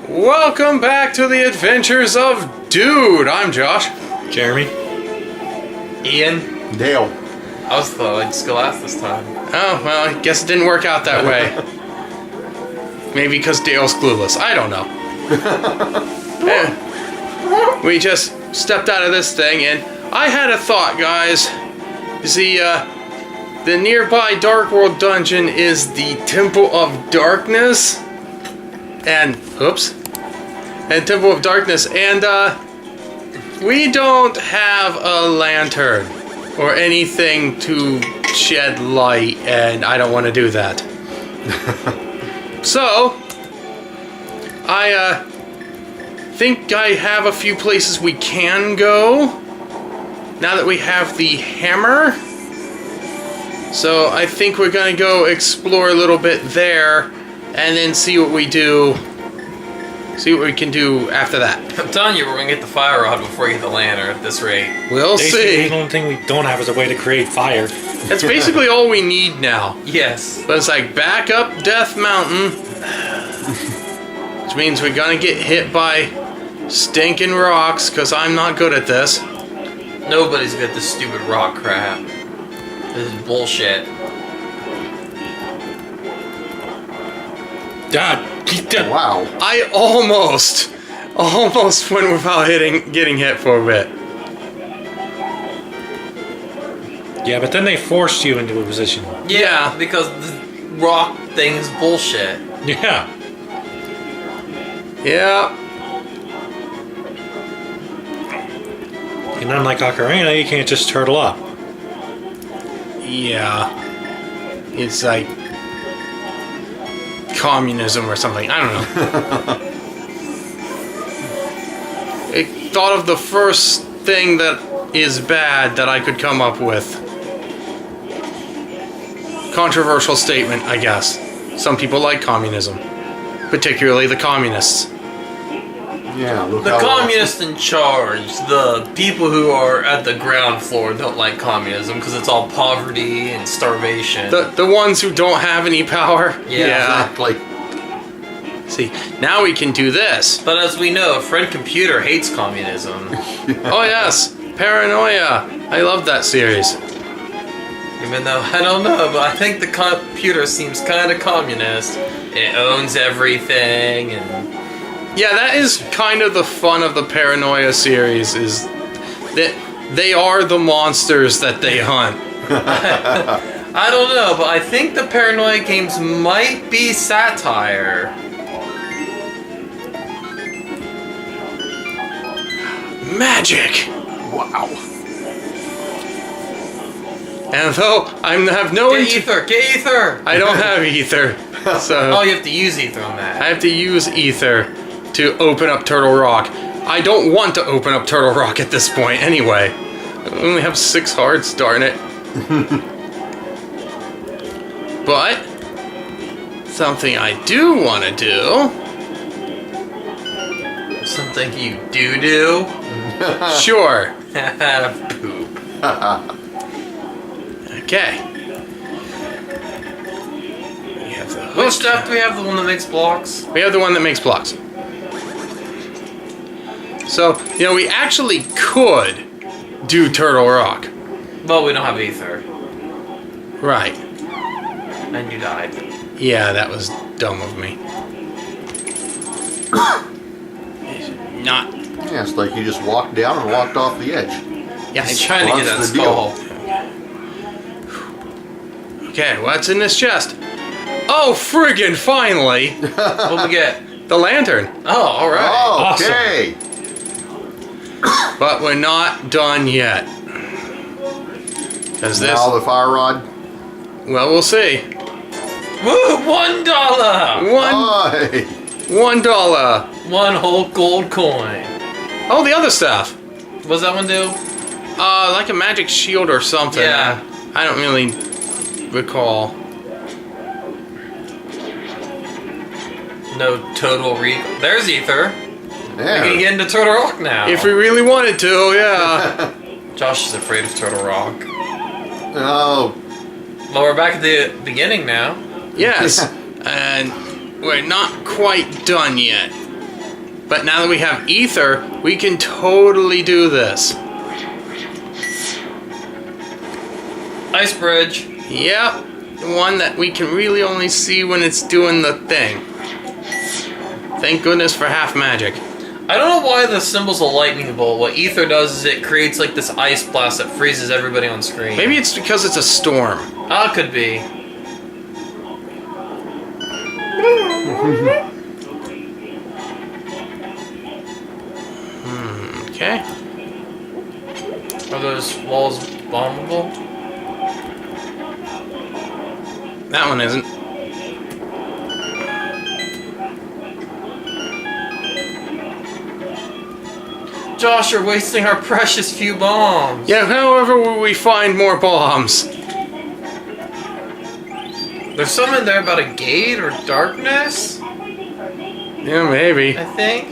Welcome back to the adventures of Dude. I'm Josh. Jeremy. Ian. Dale. I was the like Scholastic this time. Oh, well, I guess it didn't work out that way. Maybe because Dale's clueless. I don't know. We just stepped out of this thing, and I had a thought, guys. You see, the nearby Dark World dungeon is the Temple of Darkness. And, Temple of Darkness, and, we don't have a lantern or anything to shed light, and I don't want to do that. So, I, think I have a few places we can go now that we have the hammer. So, I think we're gonna go explore a little bit there and then see what we do. See what we can do after that. I'm telling you, we're gonna get the fire rod before we get the lantern at this rate. We'll see. The only thing we don't have is a way to create fire. That's basically all we need now. Yes. But it's like back up Death Mountain. Which means we're gonna get hit by stinking rocks, because I'm not good at this. Nobody's good at this stupid rock crap. This is bullshit. God. Wow. I almost went without getting hit for a bit. Yeah, but then they forced you into a position. Yeah. Because the rock thing's bullshit. Yeah. Yeah. And unlike Ocarina, you can't just turtle up. Yeah. It's like communism or something. I don't know. I thought of the first thing that is bad that I could come up with. Controversial statement, I guess. Some people like communism. Particularly the communists. Yeah, look The how communists in charge, the people who are at the ground floor don't like communism because it's all poverty and starvation. The ones who don't have any power? Yeah. Exactly. See, now we can do this. But as we know, Fred Computer hates communism. Oh yes, Paranoia. I love that series. Even though, I don't know, but I think the computer seems kind of communist. It owns everything, and... Yeah, that is kind of the fun of the Paranoia series, is that they are the monsters that they hunt. I don't know, but I think the Paranoia games might be satire. Magic! Wow. And though I have no... Get ether! Get ether! I don't have ether, so... Oh, you have to use ether on that. I have to use ether to open up Turtle Rock. I don't want to open up Turtle Rock at this point, anyway. I only have 6 hearts, darn it. But, something I do want to do... Something you do? Sure. Poop. Okay. We have the Which stuff do we have? The one that makes blocks? We have the one that makes blocks. So, you know, we actually could do Turtle Rock. Well, we don't have ether. Right. And you died. Yeah, that was dumb of me. Not. Yeah, it's like you just walked down and walked off the edge. Yeah, He's trying to get that What's the skull. Okay, what's in this chest? Oh, friggin' finally! What'd we get? The lantern. Oh, alright. Oh, okay. But we're not done yet. Because this... Now the fire rod. Well, we'll see. Woo! $1! Hey. $1. One whole gold coin. Oh, the other stuff. What's that one do? Like a magic shield or something. Yeah. I don't really recall. No total There's ether. We Yeah. can get into Turtle Rock now. If we really wanted to, yeah. Josh is afraid of Turtle Rock. Oh. Well, we're back at the beginning now. Yes. And we're not quite done yet. But now that we have ether, we can totally do this. Ice bridge. Yep, the one that we can really only see when it's doing the thing. Thank goodness for half magic. I don't know why the symbol's a lightning bolt. What ether does is it creates like this ice blast that freezes everybody on screen. Maybe it's because it's a storm. Ah, could be. Okay. Are those walls bombable? That one isn't. Josh, you're wasting our precious few bombs. Yeah, however will we find more bombs? There's something there about a gate or darkness, Yeah, maybe. I think.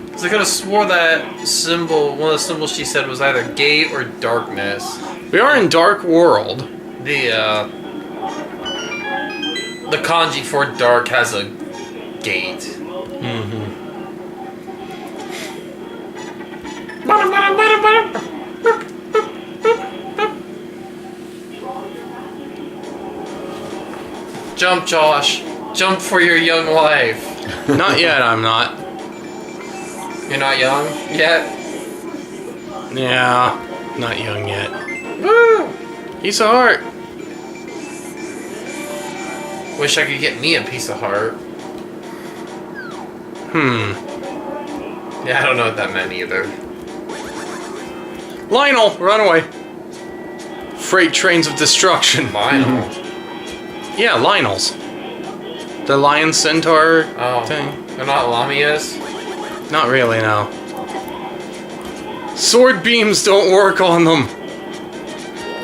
Because I could have swore that symbol, one of the symbols she said was either gate or darkness. We are in Dark World. The kanji for dark has a gate. Mm-hmm. Jump, Josh. Jump for your young life. Not yet, I'm not. You're not young yet? Yeah, not young yet. Woo! Piece of heart. Wish I could get me a piece of heart. Yeah, I don't know what that meant either. Lionel, run away. Freight trains of destruction. Lionel. Yeah, Lionel's. The lion centaur Oh. thing. They're not Lamias? Not really, no. Sword beams don't work on them.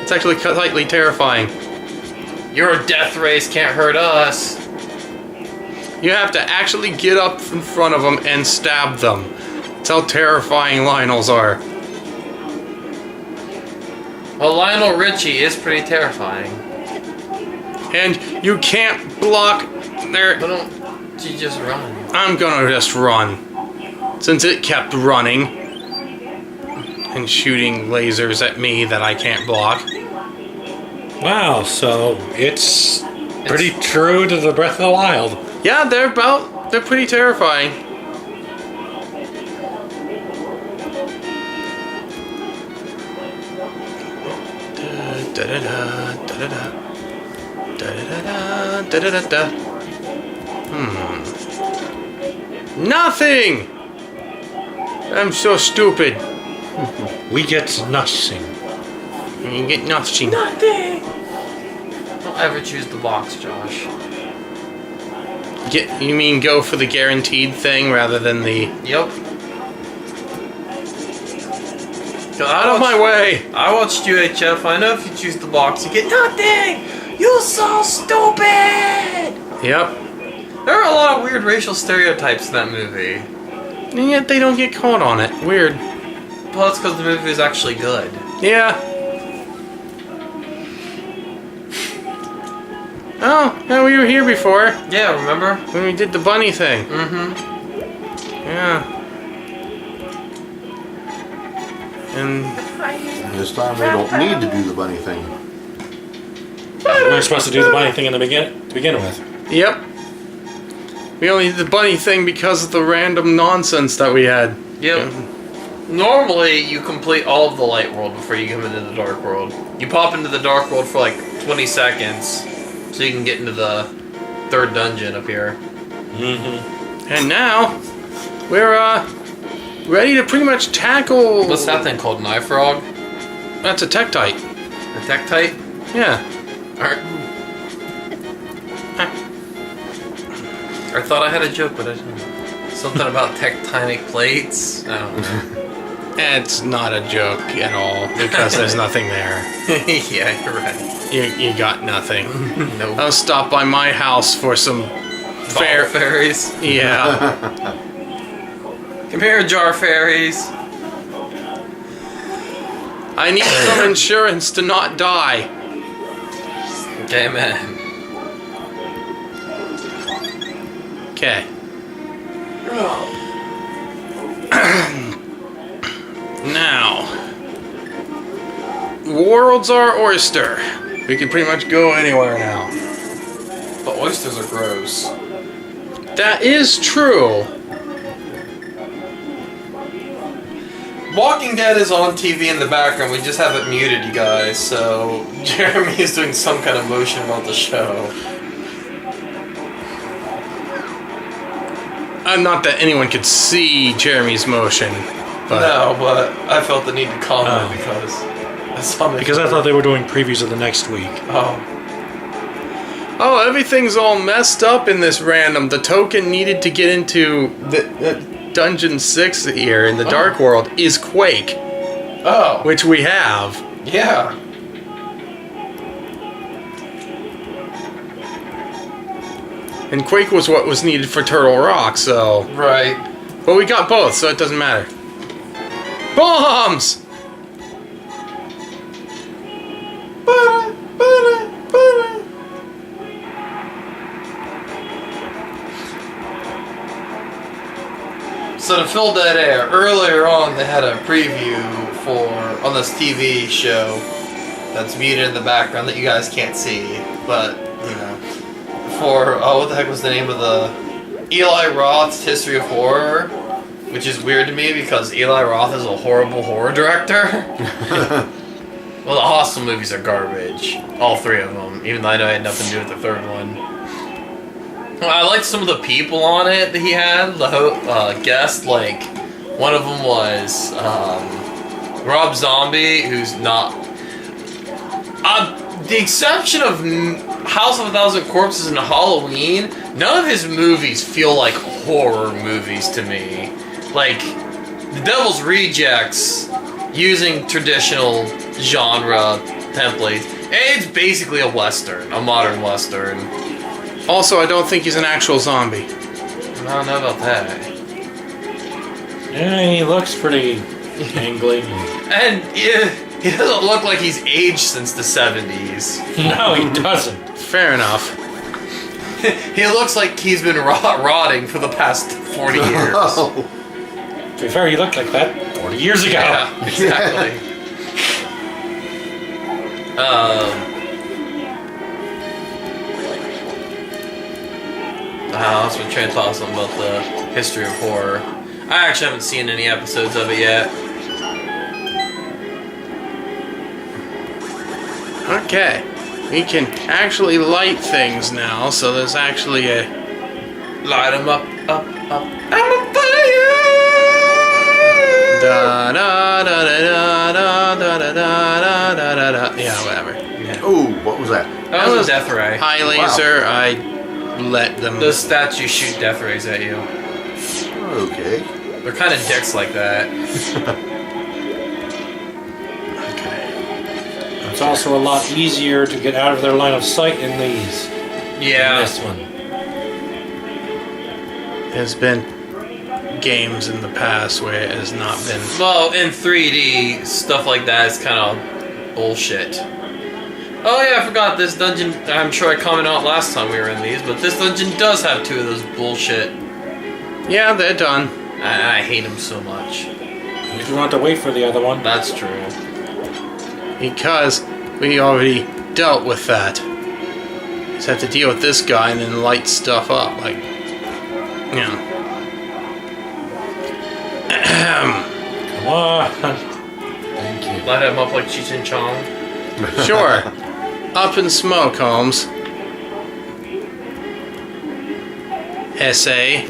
It's actually slightly terrifying. Your death rays can't hurt us. You have to actually get up in front of them and stab them. That's how terrifying Lionels are. Well, Lionel Richie is pretty terrifying. And you can't block their... Why don't you just run? I'm gonna just run. Since it kept running and shooting lasers at me that I can't block. Wow, so it's pretty true to the Breath of the Wild. Yeah, they're pretty terrifying. Nothing! I'm so stupid. We get nothing. You get nothing. Nothing! Don't ever choose the box, Josh. You mean go for the guaranteed thing rather than the... Yep. Out of my way! I watched UHF. I know if you choose the box, you get nothing! You're so stupid! Yep. There are a lot of weird racial stereotypes in that movie. And yet they don't get caught on it. Weird. Well, that's because the movie is actually good. Yeah. Oh, yeah, we were here before. Yeah, remember? When we did the bunny thing. Mm-hmm. Yeah. And... This time we don't need to do the bunny thing. We were supposed to do the bunny thing in the to begin with. Yep. We only did the bunny thing because of the random nonsense that we had. Yep. Normally, you complete all of the light world before you come into the dark world. You pop into the dark world for like 20 seconds, so you can get into the third dungeon up here. Mm-hmm. And now, we're, ready to pretty much tackle... What's that thing called? An eye frog? That's a Tektite. A Tektite? Yeah. Alright. I thought I had a joke, but I didn't. Something about tectonic plates? I don't know. It's not a joke at all, because there's nothing there. Yeah, you're right. You got nothing. Nope. I'll stop by my house for some Fairies. Yeah. Come here, jar fairies. I need some insurance to not die. Okay, man. Okay. world's our oyster. We can pretty much go anywhere now. The oysters are gross. That is true. Walking Dead is on TV in the background. We just have it muted, you guys. So Jeremy is doing some kind of motion about the show. Not that anyone could see Jeremy's motion, but No, but I felt the need to comment because I saw Because I thought they were doing previews of the next week. oh, everything's all messed up in this random. The token needed to get into the Dungeon 6 here in the Dark World is Quake, Oh, which we have. yeah. And Quake was what was needed for Turtle Rock, so... Right. But we got both, so it doesn't matter. Bombs! So to fill that air, earlier on they had a preview on this TV show that's muted in the background that you guys can't see, but you know, for what the heck was the name of the Eli Roth's History of Horror, which is weird to me because Eli Roth is a horrible horror director. Well, the Hostel movies are garbage, all three of them, even though I know I had nothing to do with the third one. I liked some of the people on it that he had, the guest, like, one of them was Rob Zombie, who's not... the exception of House of a Thousand Corpses and Halloween, none of his movies feel like horror movies to me. Like, The Devil's Rejects, using traditional genre templates, it's basically a Western, a modern Western. Also, I don't think he's an actual zombie. I don't know about that. Yeah, he looks pretty angry. And yeah, he doesn't look like he's aged since the 70s. No, he doesn't. Fair enough. He looks like he's been rotting for the past 40 years. Oh, To be fair, he looked like that 40 years ago. Yeah, exactly. I was trying to talk something about the history of horror. I actually haven't seen any episodes of it yet. Okay. We can actually light things now, so there's actually a... Light 'em up. I'm on fire! Da da da da da da da da da da da. Yeah, whatever. Yeah. oh, what was that? That was a death ray. High laser, I let them... Those statues shoot death rays at you. Okay. They're kind of dicks like that. Okay. It's also a lot easier to get out of their line of sight in these. Yeah. Than this one. There's been games in the past where it has not been... Well, in 3D, stuff like that is kind of bullshit. Oh yeah, I forgot this dungeon. I'm sure I commented on it last time we were in these, but this dungeon does have two of those bullshit. Yeah, they're done. I hate them so much. If you want to wait for the other one. That's true. Because we already dealt with that. Just have to deal with this guy and then light stuff up, like... You know. Come on. Thank you. Light him up like Cheech and Chong. Sure. Up in smoke, Holmes. Essay.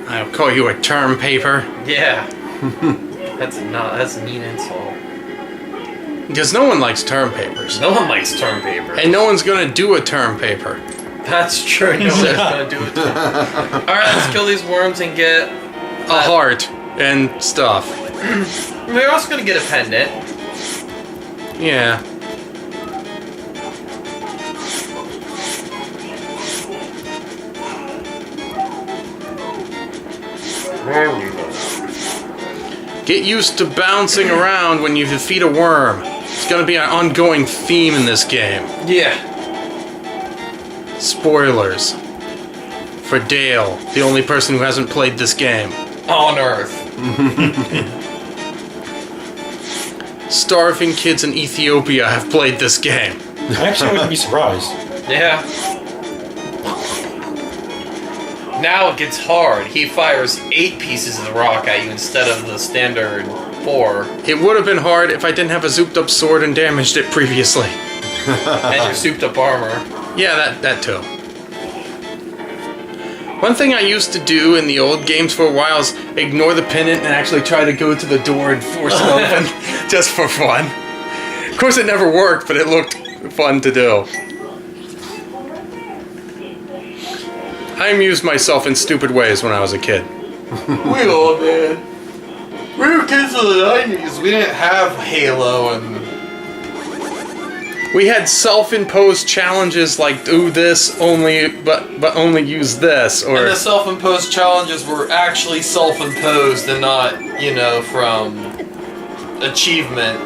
I'll call you a term paper. Yeah. That's a mean insult. Because no one likes term papers. No one likes term paper. And no one's gonna do a term paper. That's true. No one's gonna do it. Alright, let's kill these worms and get A heart and stuff. We're also gonna get a pendant. Yeah. Get used to bouncing around when you defeat a worm. It's gonna be an ongoing theme in this game. Yeah. Spoilers. For Dale, the only person who hasn't played this game. On Earth. starving kids in Ethiopia have played this game. I actually wouldn't be surprised. Yeah. Now it gets hard. He fires 8 pieces of the rock at you instead of the standard 4. It would have been hard if I didn't have a zooped up sword and damaged it previously. And your souped up armor. Yeah, that too. One thing I used to do in the old games for a while is ignore the pennant and actually try to go to the door and force it open just for fun. Of course it never worked, but it looked fun to do. I amused myself in stupid ways when I was a kid. We all did. We were kids of the 90s. We didn't have Halo and... We had self-imposed challenges like do this only, but only use this, or And the self-imposed challenges were actually self-imposed and not, you know, from achievement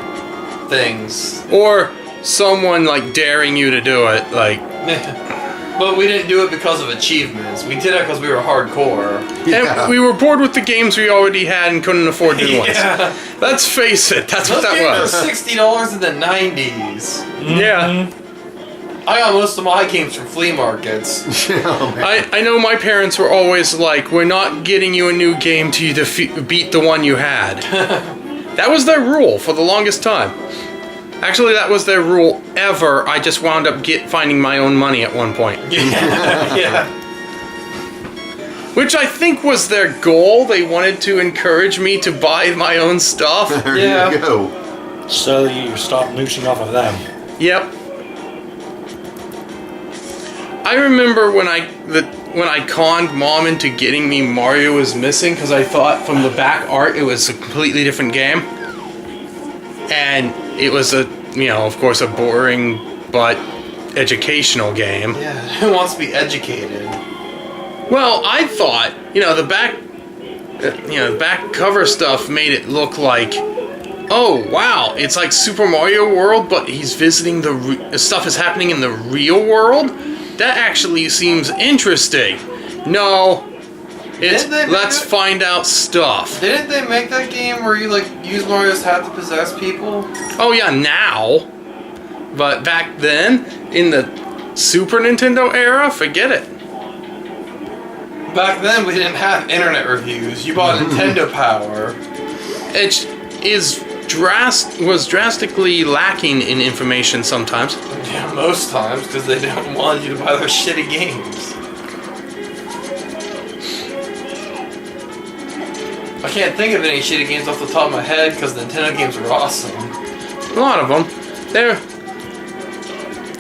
things. or someone like daring you to do it, like. But we didn't do it because of achievements. We did it because we were hardcore. Yeah. And we were bored with the games we already had and couldn't afford new ones. Yeah. Let's face it, that's Those what that games was. were $60 in the 90s. Yeah. I got most of my games from flea markets. Oh, man. I know my parents were always like, we're not getting you a new game till you beat the one you had. That was their rule for the longest time. Actually, that was their rule ever. I just wound up finding my own money at one point. Yeah. Which I think was their goal. They wanted to encourage me to buy my own stuff. There Yeah. you go. So you stop mooching off of them. Yep. I remember when I conned Mom into getting me Mario is Missing because I thought from the back art it was a completely different game. And it was of course, a boring but educational game. Yeah. Who wants to be educated? Well, I thought, the back cover stuff made it look like, oh wow, it's like Super Mario World, but he's visiting stuff is happening in the real world. That actually seems interesting. No, it's let's find out stuff. Didn't they make that game where you use Mario's hat to possess people? Oh yeah, now, but back then in the Super Nintendo era, forget it. Back then we didn't have internet reviews. You bought Nintendo Power. It was drastically lacking in information sometimes. Yeah, most times because they don't want you to buy their shitty games. I can't think of any shitty games off the top of my head because Nintendo games are awesome. A lot of them.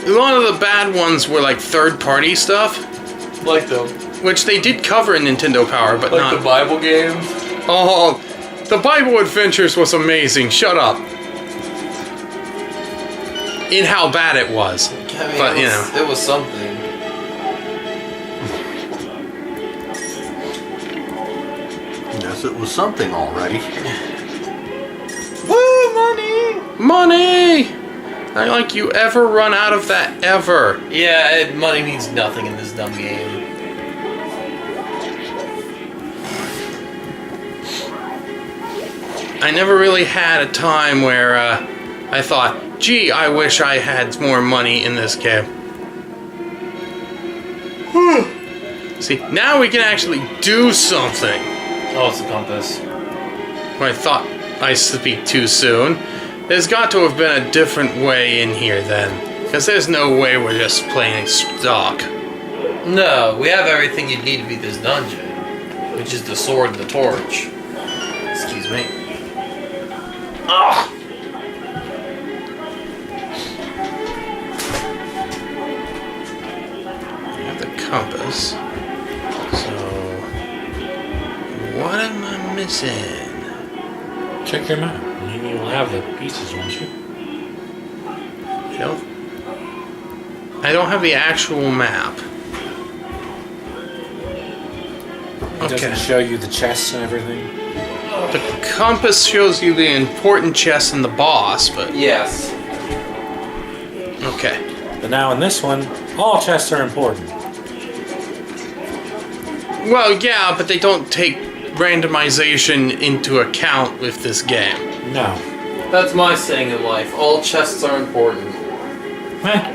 A lot of the bad ones were like third-party stuff, Like the which they did cover in Nintendo Power, but not. the Bible games. Oh, the Bible Adventures was amazing. Shut up. In how bad it was. I mean, But, it was something. Yes, it was something already. Woo, money! Money! Not like you ever run out of that ever. Yeah, money means nothing in this dumb game. I never really had a time where I thought, gee, I wish I had more money in this game. See, now we can actually do something. Oh, it's a compass. I thought I speak too soon. There's got to have been a different way in here then. Because there's no way we're just playing stock. No, we have everything you need to beat this dungeon. Which is the sword and the torch. Excuse me. Ah! I have the compass. So, what am I missing? Check your map. Maybe you'll have the pieces, won't you? I don't have the actual map. It doesn't show you the chests and everything. The compass shows you the important chests and the boss, but Yes. okay. But now in this one, all chests are important. Well, yeah, but they don't take randomization into account with this game. No. That's my saying in life. All chests are important. Heh.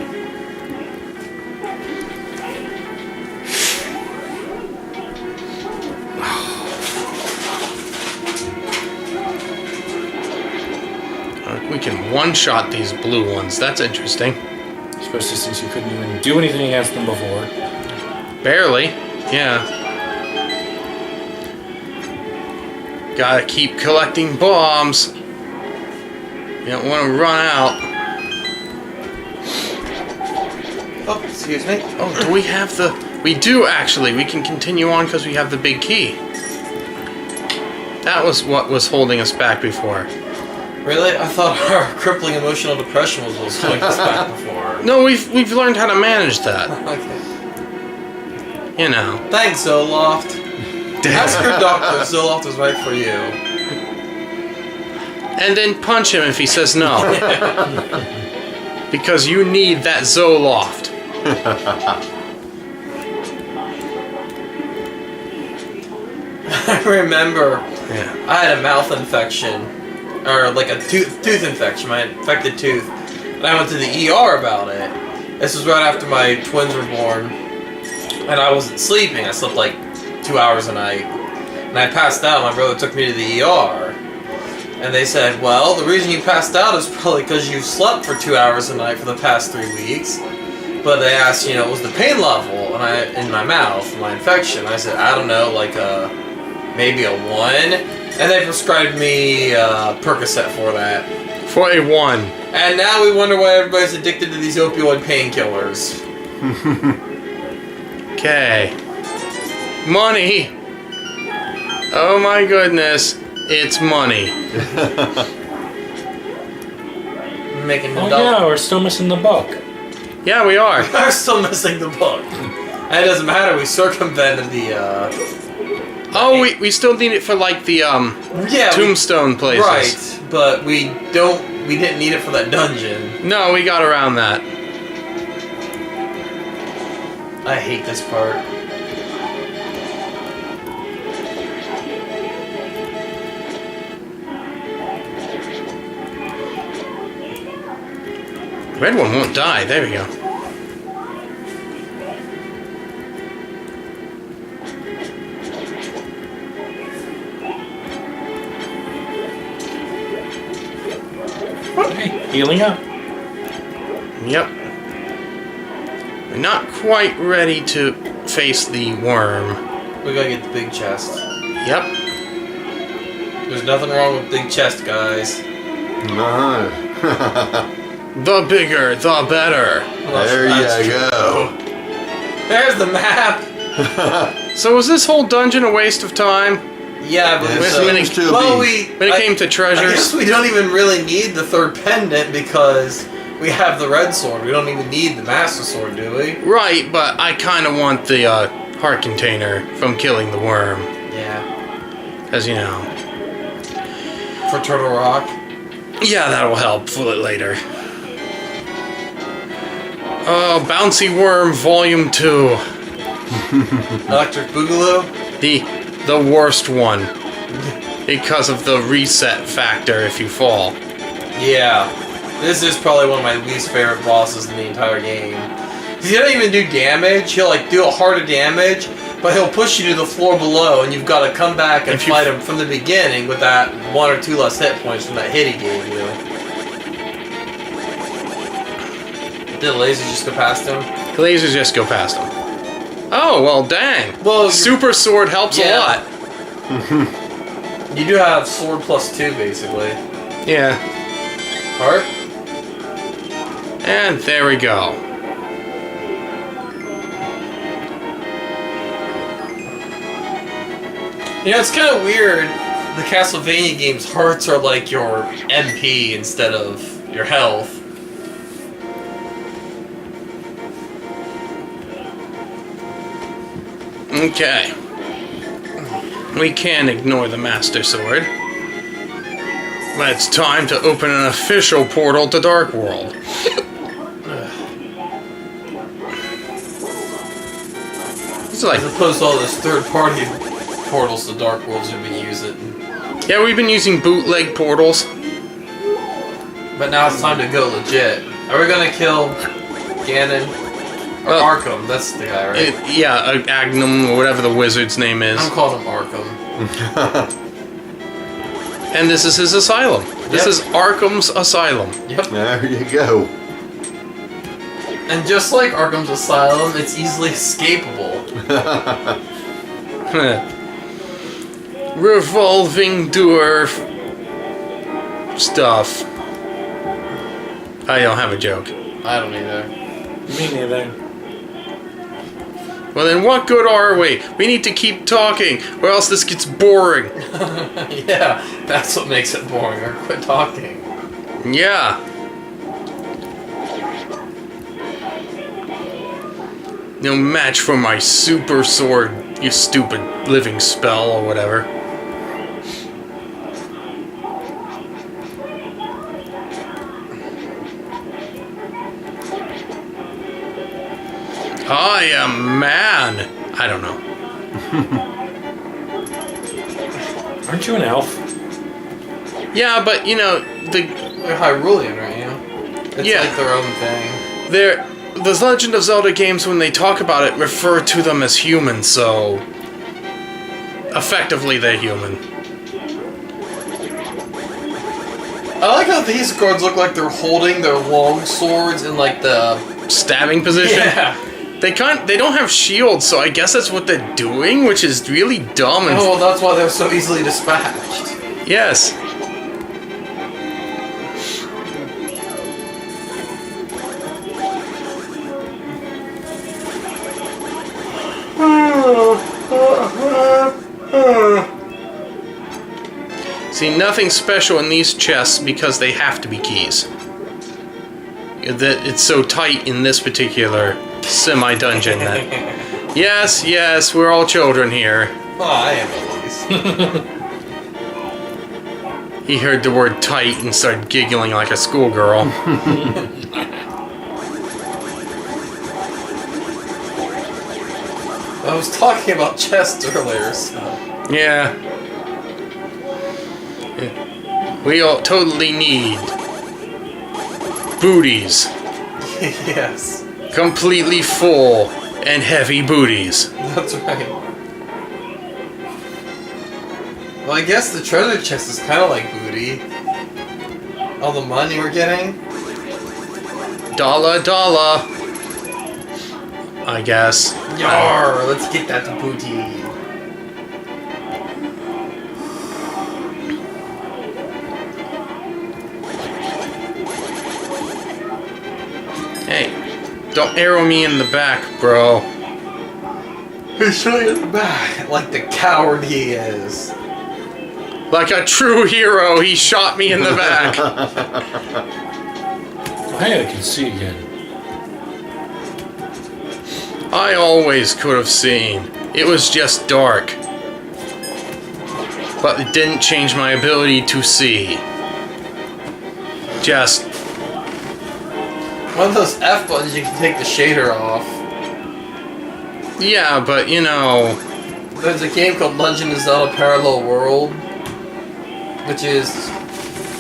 We can one-shot these blue ones. That's interesting. Especially since you couldn't even do anything against them before. Barely. Yeah. Gotta keep collecting bombs. You don't want to run out. Oh, excuse me. Oh, do we have the... We do, actually. We can continue on because we have the big key. That was what was holding us back before. Really? I thought our crippling emotional depression was what's holding us back before. No, we've learned how to manage that. Okay. You know. Thanks, Zoloft. Ask your doctor if Zoloft is right for you. And then punch him if he says no. Because you need that Zoloft. I remember Yeah. I had a mouth infection. Or like a tooth infection, my infected tooth. And I went to the ER about it. This was right after my twins were born. And I wasn't sleeping. I slept like 2 hours a night. And I passed out. My brother took me to the ER. And they said, well, the reason you passed out is probably because you've slept for 2 hours a night for the past 3 weeks. But they asked, what was the pain level in my mouth, my infection. I said, I don't know, like maybe a 1. And they prescribed me Percocet for that. For a 1. And now we wonder why everybody's addicted to these opioid painkillers. Okay. Money. Oh my goodness. It's money. Making the Oh dollar. yeah, we're still missing the book. Yeah, we are. We're still missing the book. And it doesn't matter, we circumvented the Oh, we still need it for like the tombstone places. Right, but we didn't need it for that dungeon. No, we got around that. I hate this part. Red one won't die. There we go. Hey, healing up. Yep. We're not quite ready to face the worm. We gotta get the big chest. Yep. There's nothing wrong with big chest, guys. No. The bigger, the better. There you go. There's the map! So was this whole dungeon a waste of time? Yeah, but It seems to well, be. When it came to I treasures? guess we don't even really need the third pendant because we have the red sword. We don't even need the master sword, do we? Right, but I kind of want the heart container from killing the worm. Yeah. As you know. For Turtle Rock. Yeah, that'll help for it later. Oh, Bouncy Worm Volume 2. Electric Boogaloo? The worst one. Because of the reset factor if you fall. Yeah. This is probably one of my least favorite bosses in the entire game. He doesn't even do damage. He'll like do a heart of damage, but he'll push you to the floor below, and you've got to come back and fight him from the beginning with that 1 or 2 less hit points from that hit he gave you. Did the lasers just go past him? The lasers just go past them. Oh, well, dang. Well, Super Sword helps a lot. You do have sword +2, basically. Yeah. Heart? And there we go. It's kind of weird. The Castlevania games, hearts are like your MP instead of your health. Okay. We can ignore the Master Sword. But it's time to open an official portal to Dark World. It's like, As opposed to all those third-party portals the Dark Worlds have been using. yeah, we've been using bootleg portals. But now it's time to go legit. Are we gonna kill Ganon? Or Well, Arkham, that's the guy, right? Yeah, Agnum, or whatever the wizard's name is. I'm calling him Arkham. And this is his asylum. This Yep. is Arkham's asylum. Yep. There you go. And just like Arkham's asylum, it's easily escapable. Revolving door stuff. I don't have a joke. I don't either. Me neither. Well then what good are we? We need to keep talking, or else this gets boring. Yeah, that's what makes it boring, or quit talking. Yeah. No match for my super sword, you stupid living spell or whatever. I am man. I don't know. Aren't you an elf? Yeah, but you know, They're Hyrulean, right? You know? It's Yeah. like their own thing. the Legend of Zelda games, when they talk about it, refer to them as humans, so effectively they're human. I like how these guards look like they're holding their long swords in like the Stabbing position. yeah. They don't have shields, so I guess that's what they're doing, which is really dumb. And Oh, well, that's why they're so easily dispatched. yes. See, nothing special in these chests because they have to be keys. That it's so tight in this particular semi-dungeon that... Yes, yes, we're all children here. Oh, I am at least. He heard the word tight and started giggling like a schoolgirl. I was talking about chests earlier, so. Yeah. We all totally need booties. Yes, Completely full and heavy booties. that's right. Well, I guess the treasure chest is kind of like booty. All the money we're getting. Dollar, dollar. I guess. Yar! Let's get that booty. Hey, don't arrow me in the back, bro. He's shooting in the back like the coward he is. Like a true hero, he shot me in the back. Hey, I can see again. I always could have seen. It was just dark. But it didn't change my ability to see. Just... One of those F buttons, you can take the shader off. yeah, but you know... There's a game called Legend of Zelda Parallel World, which is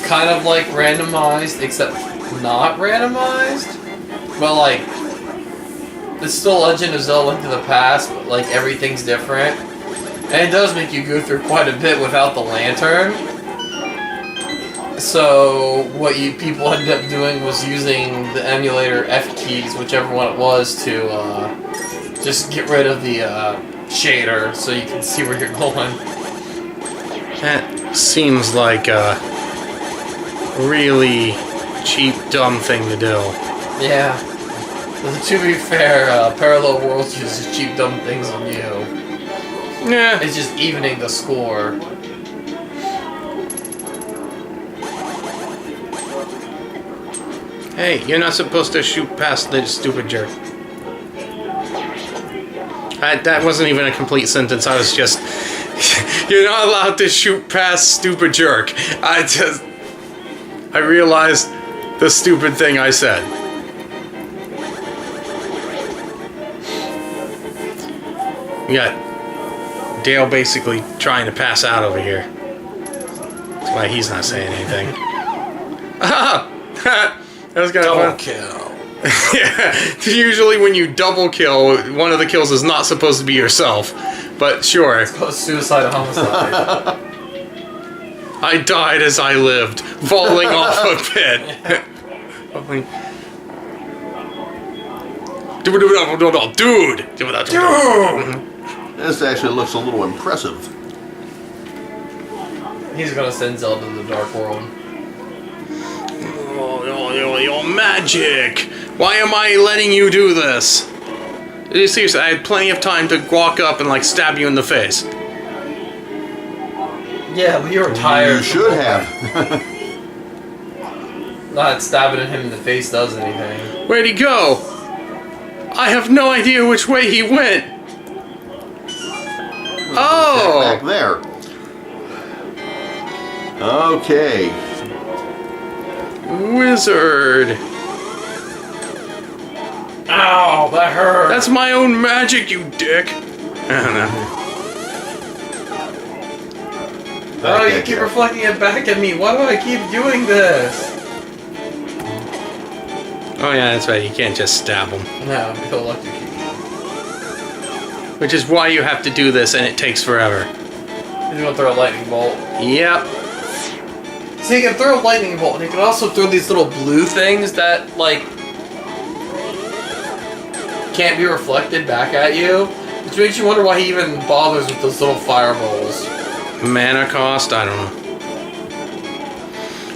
kind of like randomized, except not randomized. But like, it's still Legend of Zelda Link to the Past, but like everything's different. And it does make you go through quite a bit without the lantern. So what people ended up doing was using the emulator F keys, whichever one it was, to just get rid of the shader so you can see where you're going. That seems like a really cheap, dumb thing to do. Yeah. To be fair, Parallel Worlds uses cheap, dumb things on you. Yeah. It's just evening the score. Hey, you're not supposed to shoot past the stupid jerk. That wasn't even a complete sentence. I was just... You're not allowed to shoot past stupid jerk. I realized the stupid thing I said. We got Dale basically trying to pass out over here. That's why he's not saying anything. Ah! That was kind of Double fun. kill. Yeah, usually when you double kill, one of the kills is not supposed to be yourself. But sure. Suicide homicide. I died as I lived, falling off a pit. Dude! This actually looks a little impressive. He's gonna send Zelda to the Dark World. Oh, magic! Why am I letting you do this? Seriously, I had plenty of time to walk up and like stab you in the face. Yeah, but you were tired. You should have. Not stabbing him in the face does anything. Where'd he go? I have no idea which way he went. Oh! Back there. Okay. Wizard. Ow, that hurt. That's my own magic, you dick. I don't know. Oh, you keep reflecting it back at me. Why do I keep doing this? Oh yeah, that's right. You can't just stab him. No, he'll electrocute you. Which is why you have to do this, and it takes forever. He's gonna throw a lightning bolt. Yep. So you can throw a lightning bolt, and you can also throw these little blue things that, like, can't be reflected back at you. Which makes you wonder why he even bothers with those little fireballs. Mana cost? I don't know.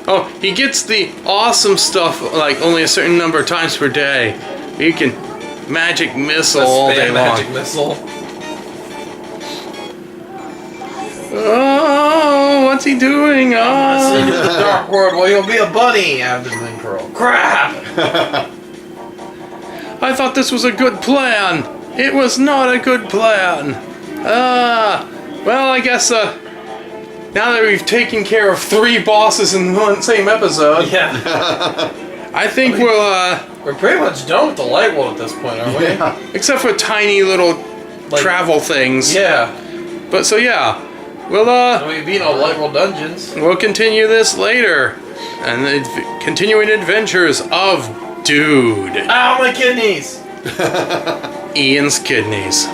Oh, he gets the awesome stuff like only a certain number of times per day. You can magic missile all day long. Magic missile. Oh, what's he doing? Send you to Oh. the Dark World where you'll be a bunny after the pearl. Crap! I thought this was a good plan. It was not a good plan. Well, I guess, now that we've taken care of 3 bosses in one same episode, Yeah. I think we'll, We're pretty much done with the light world at this point, aren't we? Yeah. except for tiny little Like- travel things. Yeah. But so yeah, we'll, We've been all light world dungeons. we'll continue this later. And the continuing adventures of Dude. Ow, my kidneys! Ian's kidneys.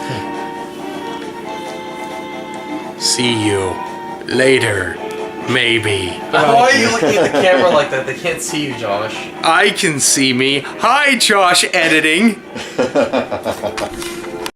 See you later, maybe. Why are you looking at the camera like that? They can't see you, Josh. I can see me. Hi, Josh editing.